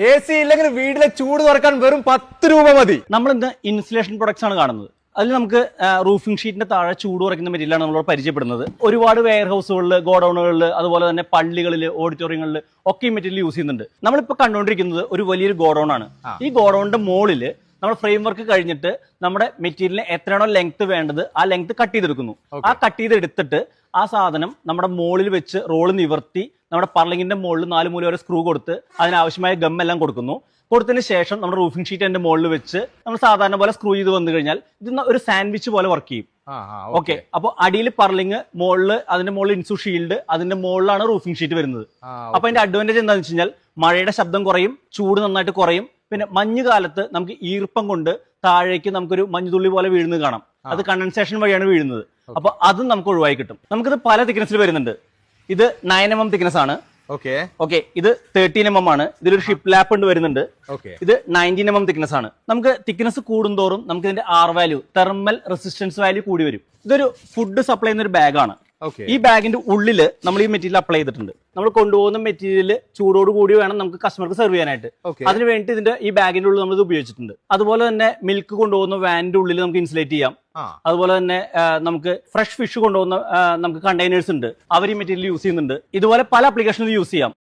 A C ഇല്ലെങ്കിൽ വീട്ടിലെ ചൂട് തുറക്കാൻ വെറും 10 രൂപ മതി. നമ്മൾ ഇന്ന് ഇൻസുലേഷൻ പ്രൊഡക്ട്സ് ആണ് കാണുന്നത്. അതിൽ നമുക്ക് റൂഫിംഗ് ഷീറ്റിന്റെ താഴെ ചൂട് കുറയ്ക്കുന്ന മെറ്റീരിയലാണ് നമ്മളോട് പരിചയപ്പെടുന്നത്. ഒരുപാട് വെയർ ഹൗസുകളിൽ, ഗോഡൌണുകളിൽ, അതുപോലെ തന്നെ പള്ളികളിൽ, ഓഡിറ്റോറിയങ്ങളിൽ ഒക്കെ ഈ മെറ്റീരിയൽ യൂസ് ചെയ്യുന്നുണ്ട്. നമ്മളിപ്പോൾ കണ്ടുകൊണ്ടിരിക്കുന്നത് ഒരു വലിയൊരു ഗോഡൌൺ ആണ്. ഈ ഗോഡൌണിന്റെ മുകളിൽ നമ്മൾ ഫ്രെയിം വർക്ക് കഴിഞ്ഞിട്ട് നമ്മുടെ മെറ്റീരിയലിന് എത്രയാണോ ലെങ്ത് വേണ്ടത് ആ ലെങ്ത് കട്ട് ചെയ്തെടുക്കുന്നു. ആ കട്ട് ചെയ്തെടുത്തിട്ട് ആ സാധനം നമ്മുടെ മുകളിൽ വെച്ച് റോള് നിവർത്തി നമ്മുടെ പർലിങ്ങിന്റെ മുകളിൽ 4 മൂല വരെ സ്ക്രൂ കൊടുത്ത് അതിനാവശ്യമായ ഗം എല്ലാം കൊടുക്കുന്നു. കൊടുത്തതിന് ശേഷം നമ്മുടെ റൂഫിംഗ് ഷീറ്റ് അതിന്റെ മുകളിൽ വെച്ച് നമ്മൾ സാധാരണ പോലെ സ്ക്രൂ ചെയ്ത് വന്നു കഴിഞ്ഞാൽ ഇത് ഒരു സാൻഡ്വിച്ച് പോലെ വർക്ക് ചെയ്യും. ഓക്കെ, അപ്പോൾ അടിയിൽ പർലിങ്, മുകളിൽ അതിന്റെ മുകളിൽ ഇൻസു ഷീൽഡ്, അതിന്റെ മുകളിലാണ് റൂഫിംഗ് ഷീറ്റ് വരുന്നത്. അപ്പൊ അതിന്റെ അഡ്വാൻറ്റേജ് എന്താണെന്ന് വെച്ച് കഴിഞ്ഞാൽ മഴയുടെ ശബ്ദം കുറയും, ചൂട് നന്നായിട്ട് കുറയും. പിന്നെ മഞ്ഞുകാലത്ത് നമുക്ക് ഈർപ്പം കൊണ്ട് താഴേക്ക് നമുക്കൊരു മഞ്ഞുതുള്ളി പോലെ വീഴുന്നത് കാണാം. അത് കണ്ടൻസേഷൻ വഴിയാണ് വീഴുന്നത്. അപ്പൊ അതും നമുക്ക് ഒഴിവായി കിട്ടും. നമുക്കിത് പല തിക്നെസ്സിൽ വരുന്നുണ്ട്. ഇത് 9 mm തിക്നെസ് ആണ്. ഓക്കെ, ഇത് 13 mm ആണ്. ഇതിലൊരു ഷിപ്പ് ലാപ്പ് ഉണ്ട് വരുന്നുണ്ട്. ഇത് 19 mm തിക്നെസ് ആണ്. നമുക്ക് തിക്നെസ് കൂടുന്തോറും നമുക്ക് ഇതിന്റെ R value, thermal resistance value കൂടി വരും. ഇതൊരു ഫുഡ് സപ്ലൈ ചെയ്യുന്ന ഒരു ബാഗാണ്. ഈ ബാഗിന്റെ ഉള്ളിൽ നമ്മൾ ഈ മെറ്റീരിയൽ അപ്ലൈ ചെയ്തിട്ടുണ്ട്. നമ്മൾ കൊണ്ടുപോകുന്ന മെറ്റീരിയൽ ചൂടോട് കൂടി വേണം നമുക്ക് കസ്റ്റമർക്ക് സെർവ് ചെയ്യാനായിട്ട്. അതിന് വേണ്ടി ഇതിന്റെ ഈ ബാഗിന്റെ ഉള്ളിൽ നമ്മൾ ഇത് ഉപയോഗിച്ചിട്ടുണ്ട്. അതുപോലെ തന്നെ മിൽക്ക് കൊണ്ടുപോകുന്ന വാനിന്റെ ഉള്ളിൽ നമുക്ക് ഇൻസുലേറ്റ് ചെയ്യാം. അതുപോലെ തന്നെ നമുക്ക് ഫ്രഷ് ഫിഷ് കൊണ്ടുപോകുന്ന നമുക്ക് കണ്ടെയ്നേഴ്സ് ഉണ്ട്, അവർ ഈ മെറ്റീരിയൽ യൂസ് ചെയ്യുന്നുണ്ട്. ഇതുപോലെ പല ആപ്ലിക്കേഷനിൽ യൂസ് ചെയ്യാം.